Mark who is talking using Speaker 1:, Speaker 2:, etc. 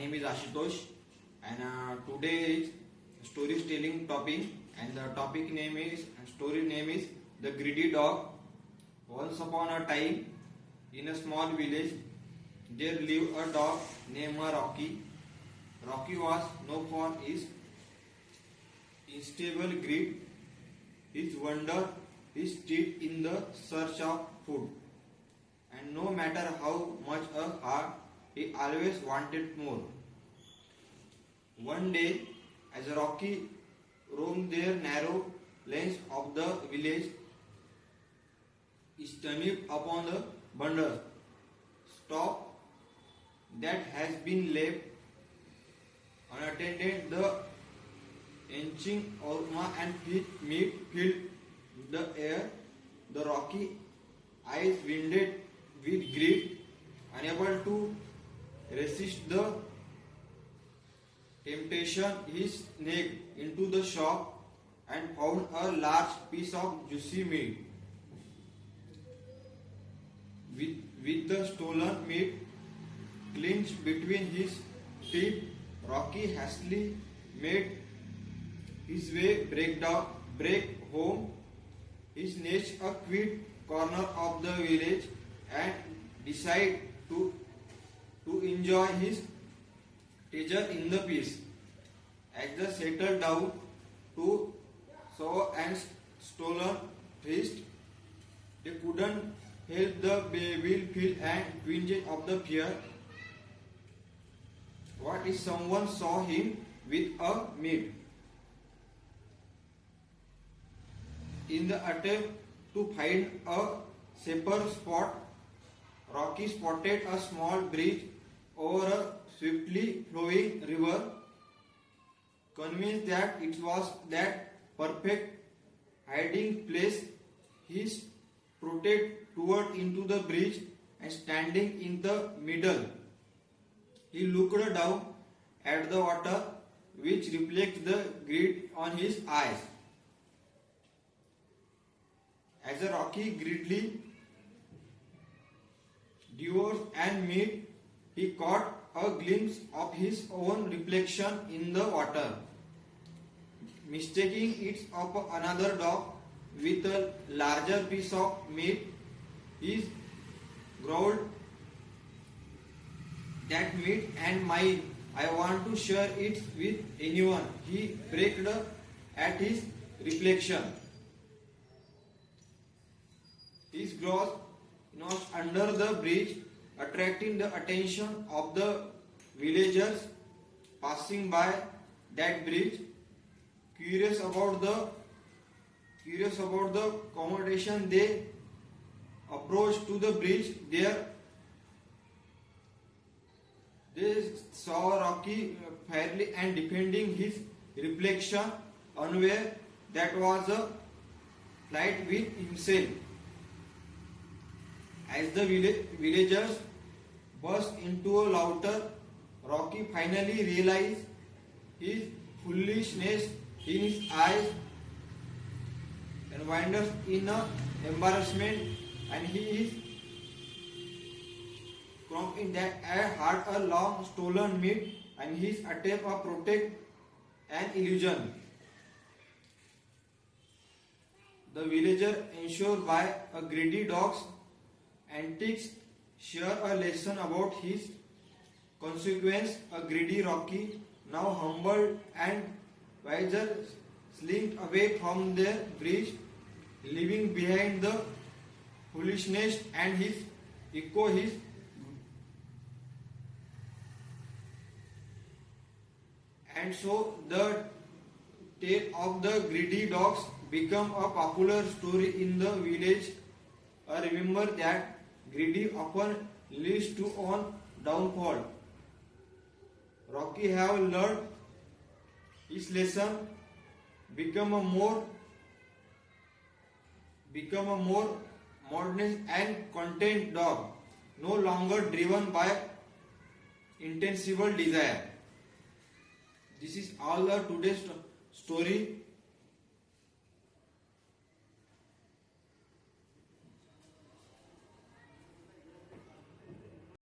Speaker 1: name is Ashutosh, and today is storytelling topic, and the story name is The Greedy Dog. Once upon a time, in a small village, there lived a dog named Rocky. Rocky was known for his unstable greed, his wonder, his speed in the search of food, and no matter how much hard, he always wanted more. One day, as Rocky roamed their narrow lanes of the village, he stumbled upon a bundle stop that has been left unattended. The enching aroma and meat filled the air. The Rocky eyes winded with greed, unable to resist the temptation. He sneaked into the shop and found a large piece of juicy meat. With the stolen meat clenched between his teeth, Rocky hastily made his way break home. He snatched a quiet corner of the village and decided to enjoy his treasure in the peace. As they settled down to sour and stolen feast, they couldn't help the evil feel and twinge of the fear. What if someone saw him with a meat? In the attempt to find a safer spot, Rocky spotted a small bridge over a swiftly flowing river. Convinced that it was that perfect hiding place, he strode toward into the bridge, and standing in the middle, he looked down at the water, which reflected the greed on his eyes. As Rocky greedily devoured and meat, he caught a glimpse of his own reflection in the water. Mistaking it of another dog with a larger piece of meat, he growled, "That meat and mine. I want to share it with anyone." He braked at his reflection. His gross nose under the bridge, attracting the attention of the villagers passing by that bridge. Curious about the accommodation, they approached to the bridge. There they saw Rocky fairly and defending his reflection, unaware that was a fight with himself. As the villagers burst into a laughter, Rocky finally realized his foolishness in his eyes and wanders in embarrassment, and he is in that I had a long stolen meat, and his attempt to protect an illusion. The villager, ensured by a greedy dog's antics, share a lesson about his consequence. A greedy Rocky, now humbled and wiser, slinked away from the bridge, leaving behind the foolishness and his echo. And so the tale of the greedy dogs became a popular story in the village. Remember that greedy often leads to own downfall. Rocky have learned his lesson, become a more modern and content dog, no longer driven by intensive desire. This is all the today's story.